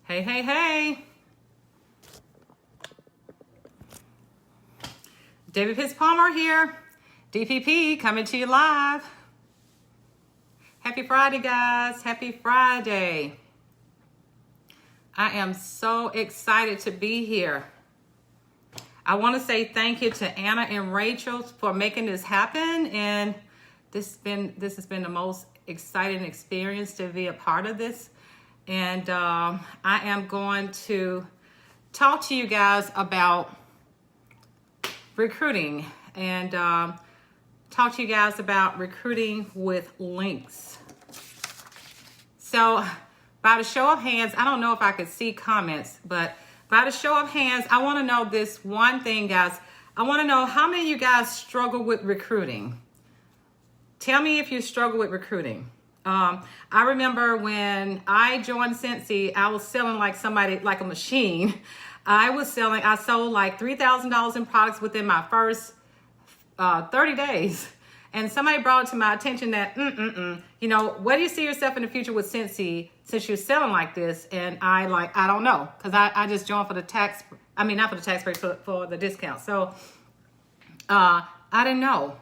Hey, hey, hey. David Pitts Palmer here. DPP coming to you live. Happy Friday, guys. Happy Friday. I am so excited to be here. I want to say thank you to Anna and Rachel for making this happen. And this has been the most exciting experience to be a part of this. And I am going to talk to you guys about recruiting and talk to you guys about recruiting with links. So by the show of hands, I don't know if I could see comments, but by the show of hands, I want to know this one thing, guys. I want to know how many of you guys struggle with recruiting. Tell me if you struggle with recruiting. I remember when I joined Cincy, I was selling like somebody, like a machine. I sold like $3,000 in products within my first 30 days. And somebody brought it to my attention that, where do you see yourself in the future with Cincy since you're selling like this? And I don't know, because I just joined for the tax, not for the tax break, for the discount. So I didn't know.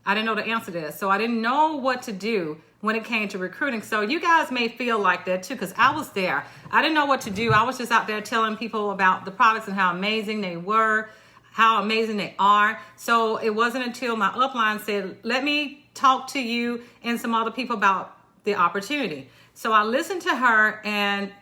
I didn't know the answer to this. So I didn't know what to do when it came to recruiting. So you guys may feel like that too, because I was there. I didn't know what to do. I was just out there telling people about the products and how amazing they were, how amazing they are. So it wasn't until my upline said, let me talk to you and some other people about the opportunity. So I listened to her, and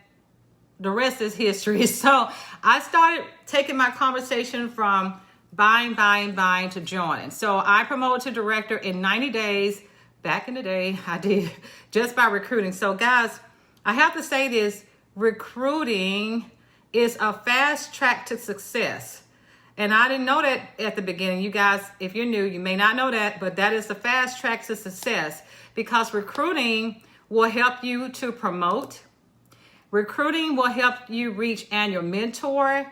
the rest is history. So I started taking my conversation from buying to joining. So I promoted to director in 90 days. Back in the day, I did just by recruiting. So guys, I have to say this, recruiting is a fast track to success. And I didn't know that at the beginning. You guys, if you're new, you may not know that, but that is the fast track to success, because recruiting will help you to promote. Recruiting will help you reach annual mentor.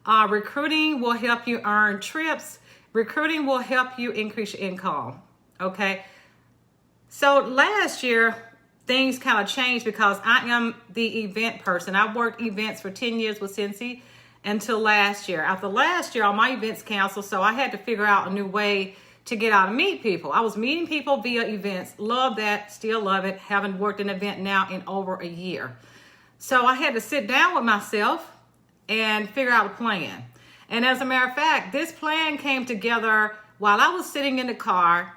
Recruiting will help you earn trips. Recruiting will help you increase your income. Okay. So last year, things kind of changed because I am the event person. I worked events for 10 years with Cincy until last year. After last year, all my events canceled, so I had to figure out a new way to get out and meet people. I was meeting people via events. Love that, still love it. Haven't worked an event now in over a year. So I had to sit down with myself and figure out a plan. And as a matter of fact, this plan came together while I was sitting in the car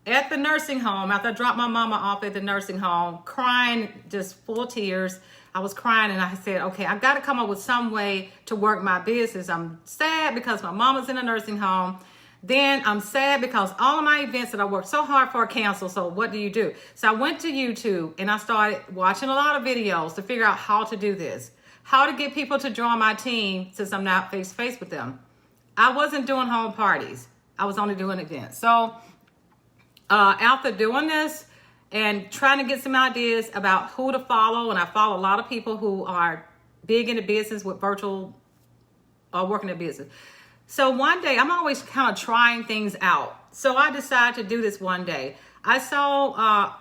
at the nursing home after I dropped my mama off at the nursing home, crying, just full of tears. I was crying, and I said, okay, I've got to come up with some way to work my business. I'm sad because my mama's in a nursing home. Then I'm sad because all of my events that I worked so hard for are canceled. So what do you do? So I went to YouTube and I started watching a lot of videos to figure out how to do this, how to get people to join my team since I'm not face to face with them. I wasn't doing home parties. I was only doing events. So after doing this and trying to get some ideas about who to follow, and I follow a lot of people who are big into business with virtual working in business. So one day, I'm always kind of trying things out. So I decided to do this one day. I saw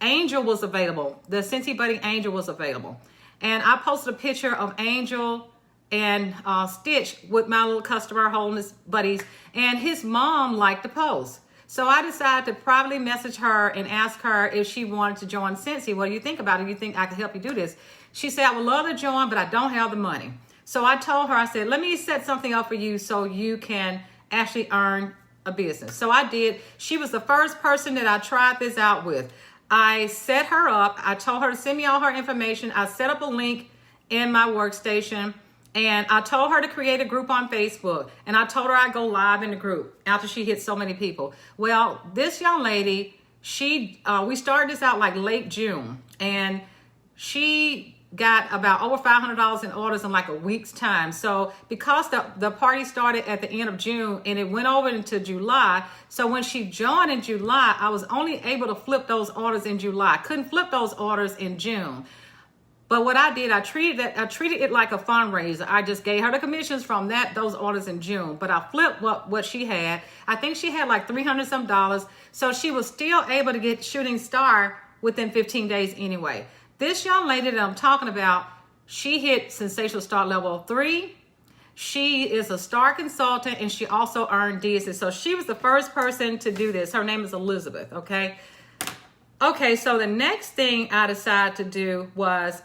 Angel was available. The Cincy Buddy Angel was available. And I posted a picture of Angel and Stitch with my little customer holding his buddies. And his mom liked the post. So I decided to privately message her and ask her if she wanted to join Cincy. What do you think about it? Do you think I could help you do this? She said, I would love to join, but I don't have the money. So I told her, I said, let me set something up for you so you can actually earn a business. So I did. She was the first person that I tried this out with. I set her up. I told her to send me all her information. I set up a link in my workstation. And I told her to create a group on Facebook. And I told her I'd go live in the group after she hit so many people. Well, this young lady, we started this out like late June. And she got about over $500 in orders in like a week's time. So because the party started at the end of June and it went over into July. So when she joined in July, I was only able to flip those orders in July. Couldn't flip those orders in June. But what I did, I treated it like a fundraiser. I just gave her the commissions from those orders in June. But I flipped what she had. I think she had like $300 some. So she was still able to get shooting star within 15 days anyway. This young lady that I'm talking about, She hit Sensational Start Level 3. She is a star consultant, and she also earned DSS. So she was the first person to do this. Her name is Elizabeth, okay? Okay, so the next thing I decided to do was,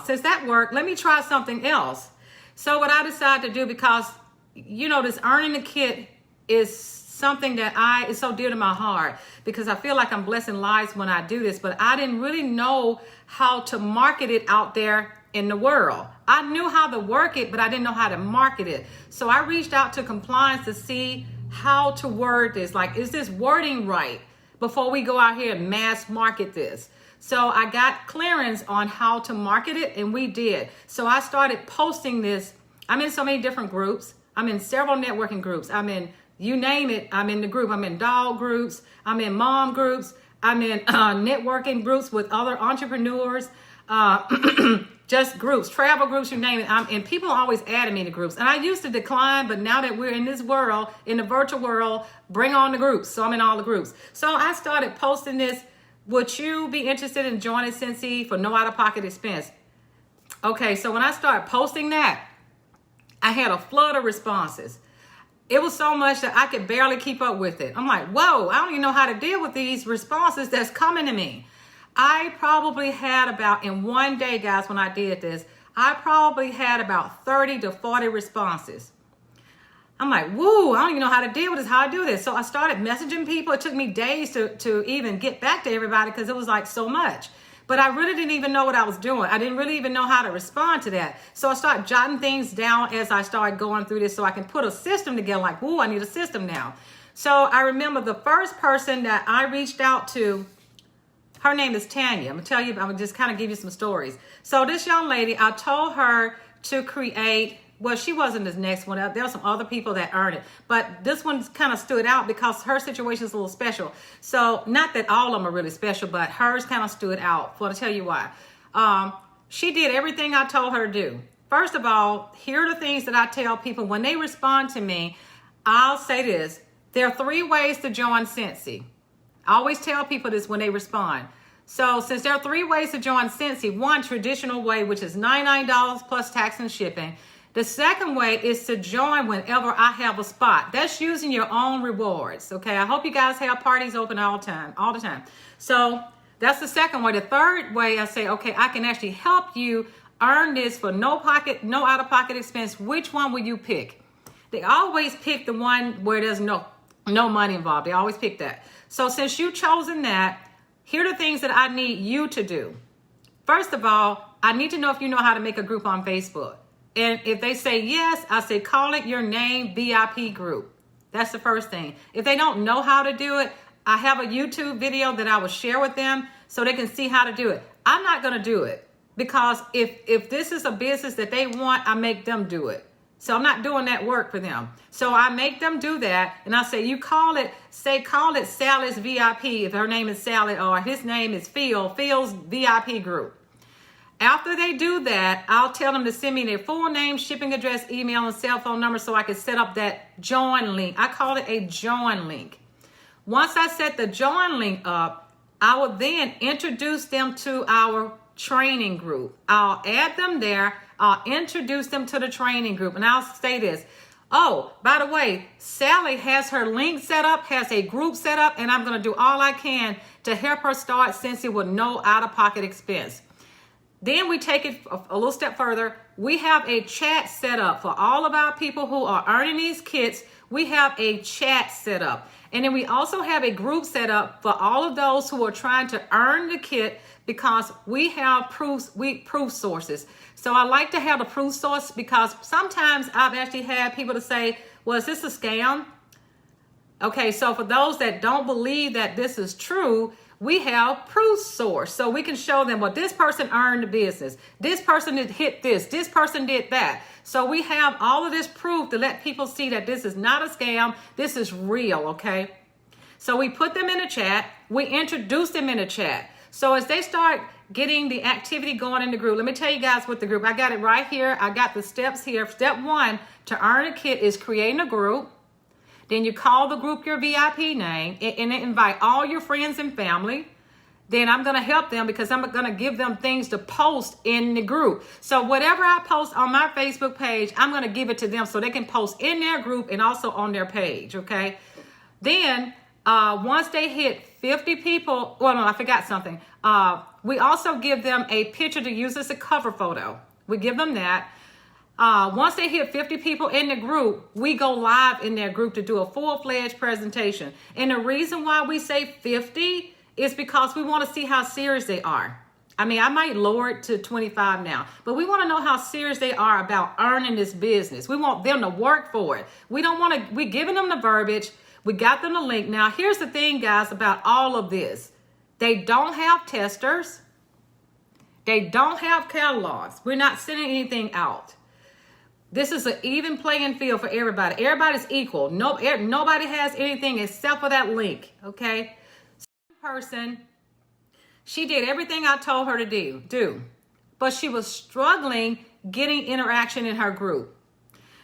since that worked, let me try something else. So what I decided to do, because, you know, this earning the kit is something that is so dear to my heart, because I feel like I'm blessing lives when I do this, but I didn't really know how to market it out there in the world. I knew how to work it, but I didn't know how to market it. So I reached out to compliance to see how to word this. Like, is this wording right before we go out here and mass market this? So I got clearance on how to market it, and we did. So I started posting this. I'm in so many different groups. I'm in several networking groups. I'm in, you name it, I'm in the group. I'm in dog groups. I'm in mom groups. I'm in networking groups with other entrepreneurs. Just groups, travel groups, you name it. And people always adding me to groups. And I used to decline, but now that we're in this world, in the virtual world, bring on the groups. So I'm in all the groups. So I started posting this. Would you be interested in joining Cincy for no out-of-pocket expense? Okay, so when I started posting that, I had a flood of responses. It was so much that I could barely keep up with it. I'm like, whoa, I don't even know how to deal with these responses that's coming to me. I probably had about, in one day, guys, when I did this, I probably had about 30 to 40 responses. I'm like, woo, I don't even know how to deal with this, how I do this. So I started messaging people. It took me days to even get back to everybody because it was like so much. But I really didn't even know what I was doing. I didn't really even know how to respond to that. So I started jotting things down as I started going through this so I can put a system together, like, woo, I need a system now. So I remember the first person that I reached out to, her name is Tanya. I'm gonna just kind of give you some stories. So this young lady, I told her to create, well, she wasn't this next one. There were some other people that earned it, but this one kind of stood out because her situation is a little special. So not that all of them are really special, but hers kind of stood out. Well, to tell you why. She did everything I told her to do. First of all, here are the things that I tell people when they respond to me. I'll say this. There are 3 ways to join Cincy. I always tell people this when they respond. So since there are 3 ways to join Cincy, one, traditional way, which is $99 plus tax and shipping. The second way is to join whenever I have a spot. That's using your own rewards. Okay, I hope you guys have parties open all the time. So that's the second way. The third way, I say, okay, I can actually help you earn this for no out-of-pocket expense. Which one will you pick? They always pick the one where there's no money involved. They always pick that. So since you've chosen that, here are the things that I need you to do. First of all, I need to know if you know how to make a group on Facebook. And if they say yes, I say call it your name VIP group. That's the first thing. If they don't know how to do it, I have a YouTube video that I will share with them so they can see how to do it. I'm not going to do it because if this is a business that they want, I make them do it. So I'm not doing that work for them. So I make them do that. And I say, you call it Sally's VIP. If her name is Sally or his name is Phil's VIP group. After they do that, I'll tell them to send me their full name, shipping address, email, and cell phone number so I can set up that join link. I call it a join link. Once I set the join link up, I will then introduce them to our training group. I'll add them there. I'll introduce them to the training group. And I'll say this. Oh, by the way, Sally has her link set up, has a group set up, and I'm going to do all I can to help her start Cincy with no out-of-pocket expense. Then we take it a little step further. We have a chat set up for all of our people who are earning these kits. We have a chat set up. And then we also have a group set up for all of those who are trying to earn the kit because we have proof sources. So I like to have the proof source because sometimes I've actually had people to say, well, is this a scam? Okay, so for those that don't believe that this is true, we have proof source. So we can show them, well, this person earned the business. This person hit this. This person did that. So we have all of this proof to let people see that this is not a scam. This is real, okay? So we put them in a chat. We introduce them in a chat. So as they start getting the activity going in the group, let me tell you guys what the group, I got it right here. I got the steps here. Step 1 to earn a kit is creating a group. Then you call the group your VIP name and invite all your friends and family. then I'm going to help them because I'm going to give them things to post in the group. So whatever I post on my Facebook page, I'm going to give it to them so they can post in their group and also on their page, okay? Then once they hit 50 people, well, no, I forgot something. We also give them a picture to use as a cover photo. We give them that. Once they hit 50 people in the group, we go live in their group to do a full-fledged presentation. And the reason why we say 50 is because we want to see how serious they are. I mean, I might lower it to 25 now, but we want to know how serious they are about earning this business. We want them to work for it. We don't want to, we're giving them the verbiage. We got them the link. Now, here's the thing, guys, about all of this. They don't have testers. They don't have catalogs. We're not sending anything out. This is an even playing field for everybody. Everybody's equal. Nobody has anything except for that link, okay? Person, she did everything I told her to do, but she was struggling getting interaction in her group.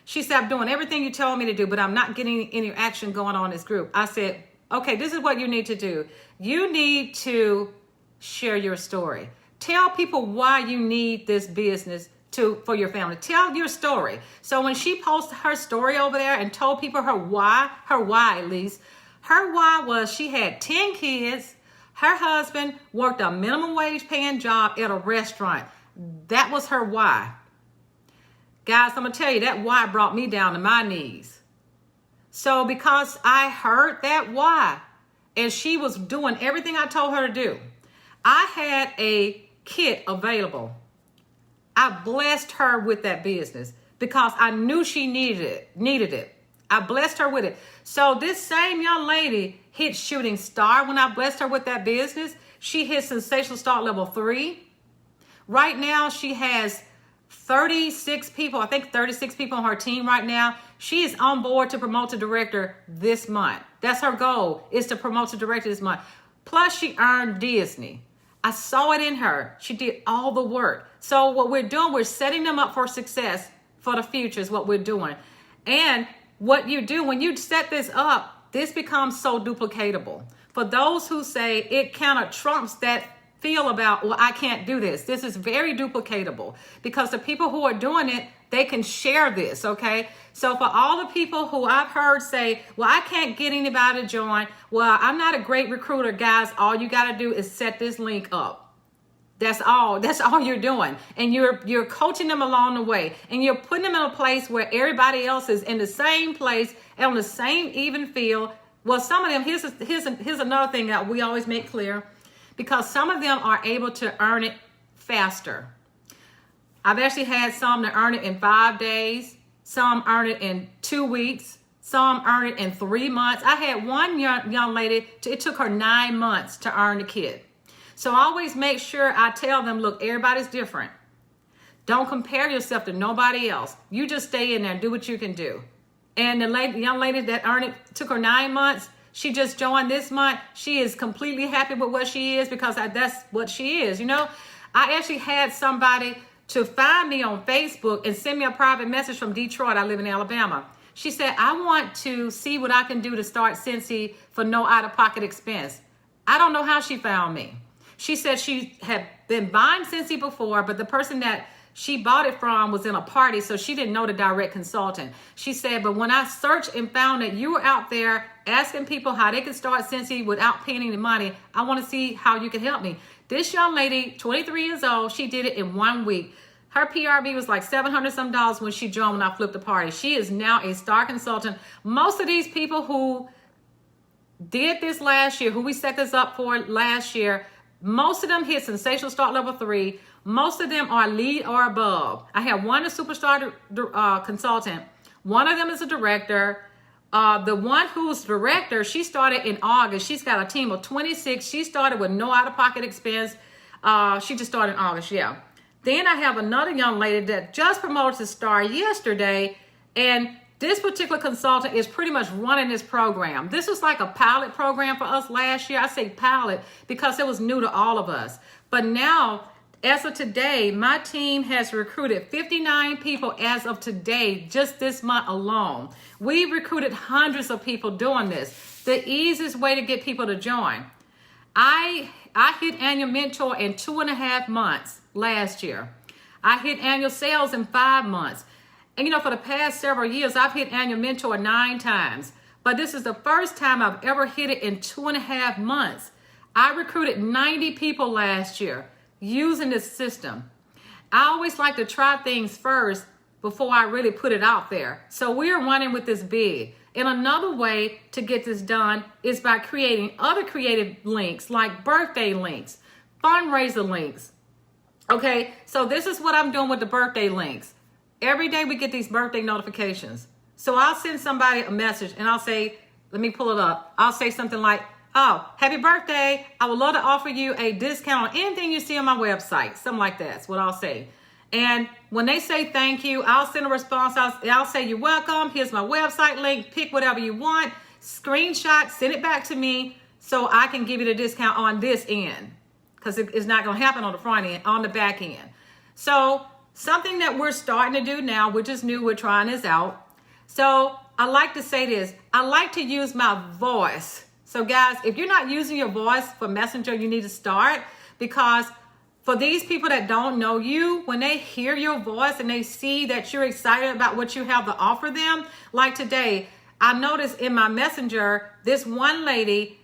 She said, I'm doing everything you told me to do, but I'm not getting any action going on in this group. I said, okay, this is what you need to do. You need to share your story. Tell people why you need this business for your family. Tell your story. So when she posted her story over there and told people her why at least, her why was she had 10 kids. Her husband worked a minimum wage paying job at a restaurant. That was her why. Guys, I'm going to tell you, that why brought me down to my knees. So because I heard that why, and she was doing everything I told her to do, I had a kit available. I blessed her with that business because I knew she needed it. I blessed her with it. So this same young lady hit shooting star when I blessed her with that business. She hit sensational start level 3. Right now, she has 36 people. I think 36 people on her team right now. She is on board to promote to director this month. That's her goal, is to promote to director this month. Plus, she earned Disney. I saw it in her. She did all the work. So what we're doing, we're setting them up for success for the future is what we're doing. And what you do when you set this up, this becomes so duplicatable. For those who say it kind of trumps that feel about, well, I can't do this. This is very duplicatable because the people who are doing it, they can share this, okay? So for all the people who I've heard say, well, I can't get anybody to join. Well, I'm not a great recruiter, guys. All you got to do is set this link up. That's all you're doing. And you're coaching them along the way. And you're putting them in a place where everybody else is in the same place and on the same even field. Well, some of them, here's another thing that we always make clear, because some of them are able to earn it faster. I've actually had some that earn it in 5 days. Some earn it in 2 weeks. Some earn it in 3 months. I had one young lady, it took her 9 months to earn the kit. So I always make sure I tell them, look, everybody's different. Don't compare yourself to nobody else. You just stay in there and do what you can do. And the young lady that earned it, took her 9 months. She just joined this month. She is completely happy with what she is because that's what she is. You know, I actually had somebody to find me on Facebook and send me a private message from Detroit. I live in Alabama. She said, I want to see what I can do to start Scentsy for no out-of-pocket expense. I don't know how she found me. She said she had been buying Scentsy before, but the person that she bought it from was in a party, so she didn't know the direct consultant. She said, but when I searched and found that you were out there asking people how they can start Scentsy without paying any money, I want to see how you can help me. This young lady, 23 years old, she did it in 1 week. Her PRV was like $700 some when she joined when I flipped the party. She is now a star consultant. Most of these people who did this last year, who we set this up for last year, most of them hit sensational start level 3. Most of them are lead or above. I have one a superstar consultant. One of them is a director. The one who's director, she started in August. She's got a team of 26. She started with no out-of-pocket expense. She just started in August, yeah. Then I have another young lady that just promoted to star yesterday. And this particular consultant is pretty much running this program. This was like a pilot program for us last year. I say pilot because it was new to all of us. But now, as of today, my team has recruited 59 people as of today, just this month alone. We've recruited hundreds of people doing this. The easiest way to get people to join. I hit annual mentor in 2.5 months last year. I hit annual sales in 5 months. And for the past several years, I've hit annual mentor 9 times. But this is the first time I've ever hit it in 2.5 months. I recruited 90 people last year using this system. I always like to try things first before I really put it out there. So we're running with this big. And another way to get this done is by creating other creative links like birthday links, fundraiser links. Okay, so this is what I'm doing with the birthday links. Every day we get these birthday notifications. So I'll send somebody a message and I'll say, let me pull it up. I'll say something like, oh, happy birthday. I would love to offer you a discount on anything you see on my website. Something like that's what I'll say. And when they say thank you, I'll send a response. I'll say, you're welcome. Here's my website link. Pick whatever you want. Screenshot, send it back to me so I can give you the discount on this end. Because it's not going to happen on the front end, on the back end. So something that we're starting to do now, which is new, we're trying this out. So I like to say this. I like to use my voice. So guys, if you're not using your voice for Messenger, you need to start, because for these people that don't know you, when they hear your voice and they see that you're excited about what you have to offer them, like today, I noticed in my Messenger, this one lady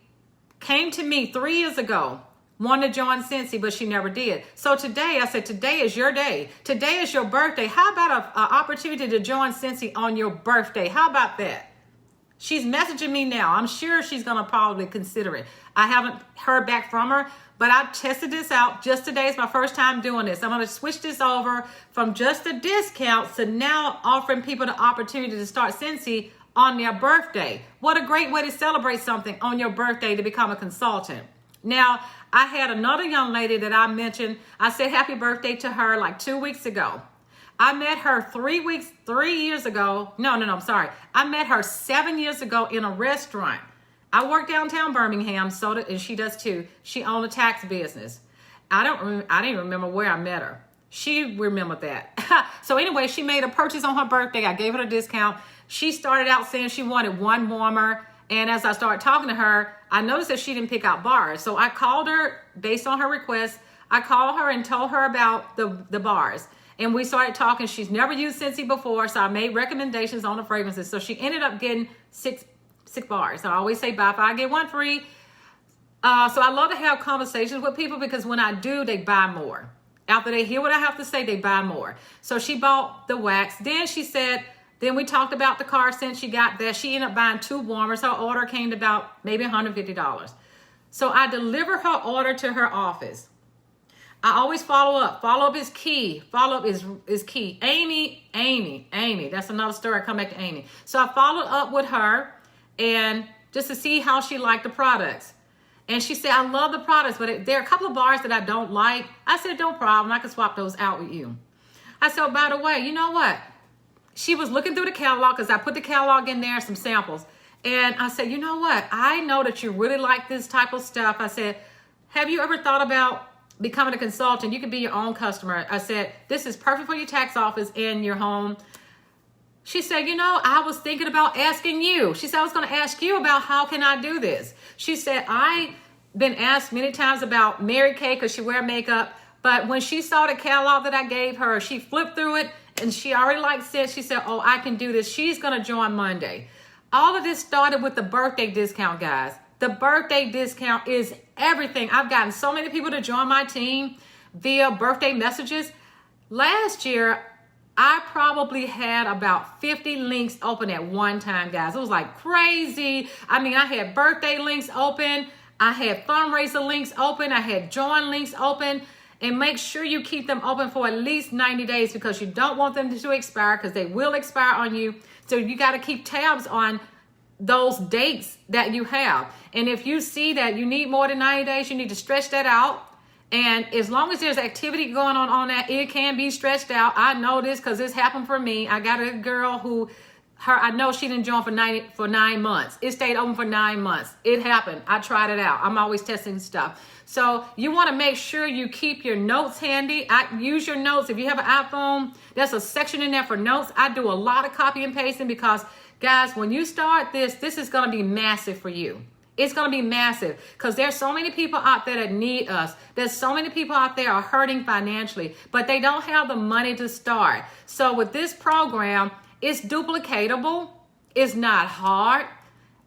came to me 3 years ago, wanted to join Cincy, but she never did. So today, I said, today is your day. Today is your birthday. How about an opportunity to join Cincy on your birthday? How about that? She's messaging me now. I'm sure she's going to probably consider it. I haven't heard back from her, but I tested this out. Just today is my first time doing this. I'm going to switch this over from just a discount to now offering people the opportunity to start Cincy on their birthday. What a great way to celebrate something on your birthday, to become a consultant. Now, I had another young lady that I mentioned. I said happy birthday to her like 2 weeks ago. I met her 3 years ago. I'm sorry. I met her 7 years ago in a restaurant. I work downtown Birmingham, and she does too. She owned a tax business. I didn't remember where I met her. She remembered that. So anyway, she made a purchase on her birthday. I gave her a discount. She started out saying she wanted one warmer. And as I started talking to her, I noticed that she didn't pick out bars. So I called her based on her request. I called her and told her about the bars. And we started talking. She's never used Cincy before, so I made recommendations on the fragrances. So she ended up getting six bars. So I always say buy 5, get 1 free. So I love to have conversations with people, because when I do, they buy more. After they hear what I have to say, they buy more. So she bought the wax. Then we talked about the car scent. She got that. She ended up buying 2 warmers. Her order came to about maybe $150. So I deliver her order to her office. I always follow up. Follow up is key. Follow up is key. Amy. That's another story. I come back to Amy. So I followed up with her, and just to see how she liked the products. And she said, I love the products, but there are a couple of bars that I don't like. I said, no problem. I can swap those out with you. I said, by the way, you know what? She was looking through the catalog, because I put the catalog in there, some samples. And I said, you know what? I know that you really like this type of stuff. I said, have you ever thought about becoming a consultant? You can be your own customer. I said, this is perfect for your tax office in your home. She said, I was thinking about asking you. She said, I was going to ask you about how can I do this. She said, I've been asked many times about Mary Kay, because she wear makeup. But when she saw the catalog that I gave her, she flipped through it, and she already liked it. She said, oh, I can do this. She's going to join Monday. All of this started with the birthday discount, guys. The birthday discount is everything. I've gotten so many people to join my team via birthday messages. Last year, I probably had about 50 links open at one time, guys. It was like crazy. I mean, I had birthday links open. I had fundraiser links open. I had join links open. And make sure you keep them open for at least 90 days, because you don't want them to expire, because they will expire on you. So you got to keep tabs on those dates that you have. And if you see that you need more than 90 days, you need to stretch that out. And as long as there's activity going on that, it can be stretched out. I know this because this happened for me. I got a girl who, I know she didn't join for 9 months. It stayed open for 9 months. It happened. I tried it out. I'm always testing stuff. So you want to make sure you keep your notes handy. Use your notes. If you have an iPhone, there's a section in there for notes. I do a lot of copy and pasting, because guys, when you start this is going to be massive for you. It's going to be massive because there's so many people out there that need us. There's so many people out there are hurting financially, but they don't have the money to start. So with this program, it's duplicatable. It's not hard.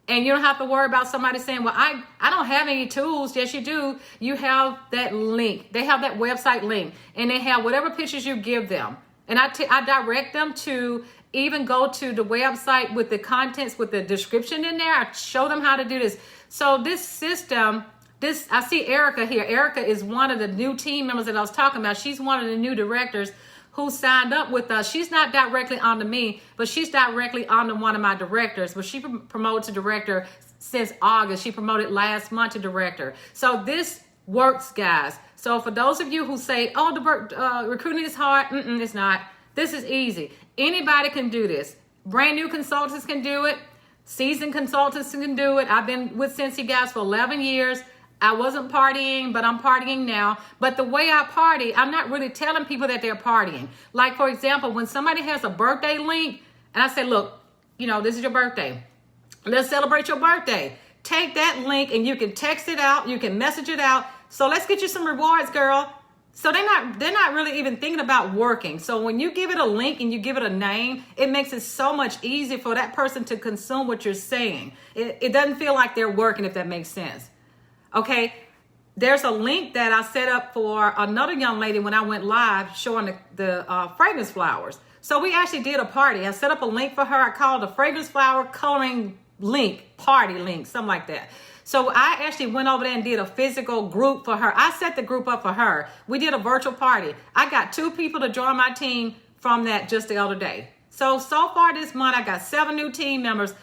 And you don't have to worry about somebody saying, well, I don't have any tools. Yes, you do. You have that link. They have that website link, and they have whatever pictures you give them. And I direct them to even go to the website with the contents, with the description in there. I show them how to do this. So this system, I see Erica here. Erica is one of the new team members that I was talking about. She's one of the new directors who signed up with us. She's not directly under me, but she's directly under one of my directors. But she promoted to director since August. She promoted last month to director. So this works, guys. So for those of you who say, oh, the recruiting is hard, it's not. This is easy. Anybody can do this. Brand new consultants can do it. Seasoned consultants can do it. I've been with Cincy, guys, for 11 years. I wasn't partying, but I'm partying now. But the way I party, I'm not really telling people that they're partying. Like, for example, when somebody has a birthday link, and I say, look, this is your birthday. Let's celebrate your birthday. Take that link and you can text it out. You can message it out. So let's get you some rewards, girl. So they're not really even thinking about working. So when you give it a link and you give it a name, it makes it so much easier for that person to consume what you're saying. It doesn't feel like they're working, if that makes sense. Okay, there's a link that I set up for another young lady when I went live showing the fragrance flowers. So we actually did a party. I set up a link for her. I called the fragrance flower coloring link, party link, something like that. So I actually went over there and did a physical group for her. I set the group up for her. We did a virtual party. I got 2 people to join my team from that just the other day. So far this month, I got 7 new team members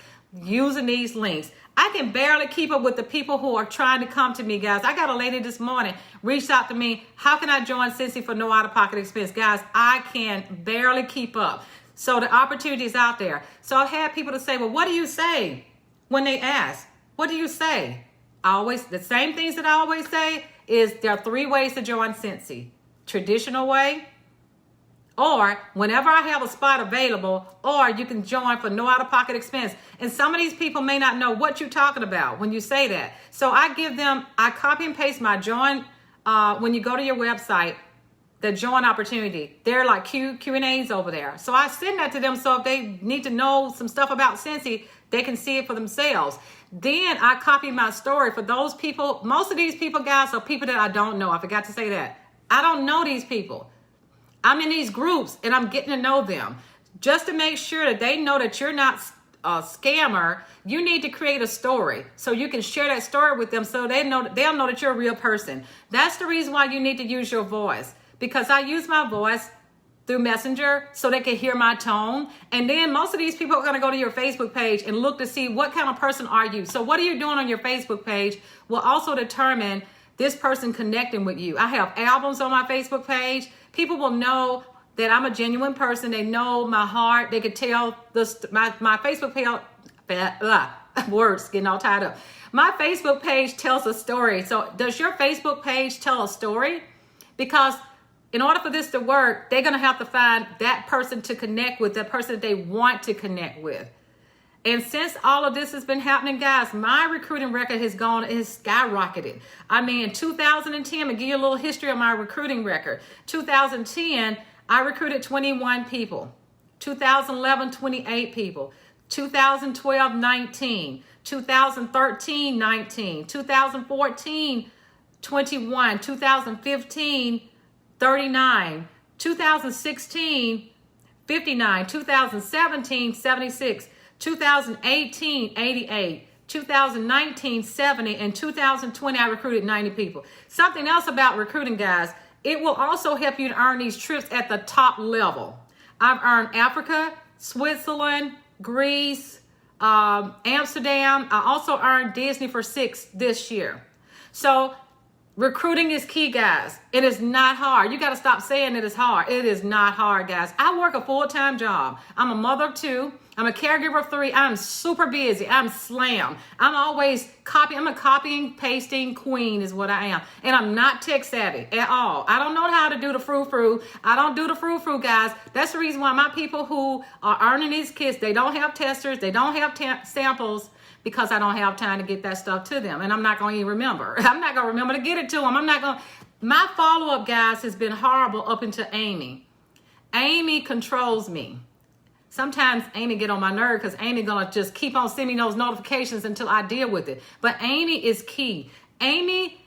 using these links. I can barely keep up with the people who are trying to come to me, guys. I got a lady this morning reached out to me. How can I join Cincy for no out-of-pocket expense? Guys, I can barely keep up. So the opportunity is out there. So I've had people to say, well, what do you say when they ask? What do you say? The same things that I always say is there are 3 ways to join Cincy. Traditional way, or whenever I have a spot available, or you can join for no out-of-pocket expense. And some of these people may not know what you're talking about when you say that. So I copy and paste my join, when you go to your website, the join opportunity. They're like Q&As over there. So I send that to them so if they need to know some stuff about Cincy, they can see it for themselves. Then I copy my story for those people. Most of these people, guys, are people that I don't know. I forgot to say that. I don't know these people. I'm in these groups and I'm getting to know them. Just to make sure that they know that you're not a scammer, you need to create a story so you can share that story with them so they'll know that you're a real person. That's the reason why you need to use your voice, because I use my voice through Messenger so they can hear my tone. And then most of these people are going to go to your Facebook page and look to see what kind of person are you. So what are you doing on your Facebook page will also determine this person connecting with you. I have albums on my Facebook page. People will know that I'm a genuine person. They know my heart. They could tell my Facebook page, words getting all tied up. My Facebook page tells a story. So does your Facebook page tell a story? Because in order for this to work, they're going to have to find that person to connect with, that person that they want to connect with. And since all of this has been happening, guys, my recruiting record has skyrocketed. I mean, in 2010, I'm going to give you a little history of my recruiting record. 2010, I recruited 21 people. 2011, 28 people. 2012, 19. 2013, 19. 2014, 21. 2015, 39, 2016, 59, 2017, 76, 2018, 88, 2019, 70, and 2020, I recruited 90 people. Something else about recruiting, guys, it will also help you to earn these trips at the top level. I've earned Africa, Switzerland, Greece, Amsterdam. I also earned Disney for 6 this year. So recruiting is key, guys. It is not hard. You got to stop saying it is hard. It is not hard, guys. I work a full-time job. I'm a mother of 2. I'm a caregiver of 3. I'm super busy. I'm slammed. I'm always copying. I'm a copying, pasting queen is what I am. And I'm not tech savvy at all. I don't know how to do the frou-frou. I don't do the frou-frou, guys. That's the reason why my people who are earning these kits, they don't have testers. They don't have samples, because I don't have time to get that stuff to them. And I'm not going to even remember. I'm not going to remember to get it to them. My follow-up, guys, has been horrible up until Amy. Amy controls me. Sometimes Amy get on my nerve because Amy gonna just keep on sending me those notifications until I deal with it. But Amy is key. Amy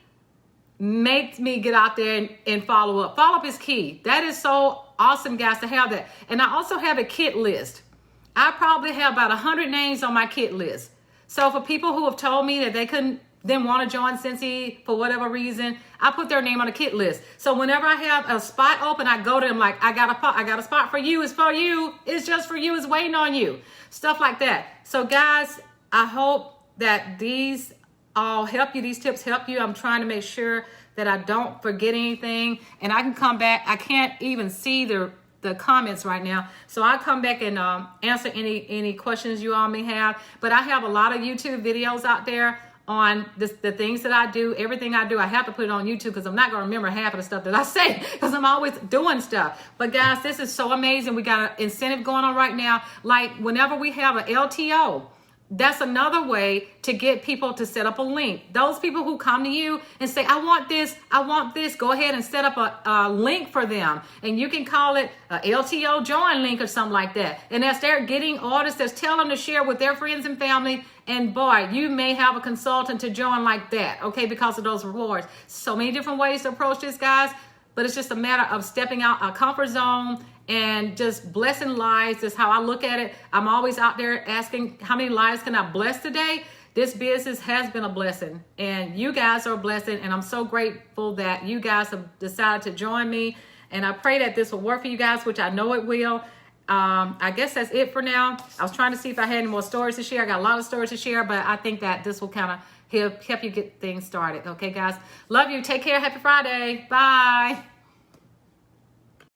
makes me get out there and follow up. Follow up is key. That is so awesome, guys, to have that. And I also have a kit list. I probably have about 100 names on my kit list. So for people who have told me that they didn't want to join Cincy for whatever reason, I put their name on a kit list. So whenever I have a spot open, I go to them like, I got a spot for you. It's for you. It's just for you. It's waiting on you. Stuff like that. So guys, I hope that these all help you. These tips help you. I'm trying to make sure that I don't forget anything, and I can come back. I can't even see the comments right now, so I'll come back and answer any questions you all may have. But I have a lot of YouTube videos out there on the things that I do. Everything I do, I have to put it on YouTube because I'm not going to remember half of the stuff that I say because I'm always doing stuff. But guys, this is so amazing. We got an incentive going on right now. Like whenever we have an LTO, that's another way to get people to set up a link. Those people who come to you and say, I want this, go ahead and set up a link for them. And you can call it a LTO join link or something like that. And as they're getting orders, just tell them to share with their friends and family. And boy, you may have a consultant to join like that, okay, because of those rewards. So many different ways to approach this, guys. But it's just a matter of stepping out our comfort zone and just blessing lives. That's how I look at it. I'm always out there asking, how many lives can I bless today? This business has been a blessing, and you guys are a blessing, and I'm so grateful that you guys have decided to join me, and I pray that this will work for you guys, which I know it will. I guess that's it for now. I was trying to see if I had any more stories to share. I got a lot of stories to share, but I think that this will kind of help you get things started. Okay, guys? Love you. Take care. Happy Friday. Bye.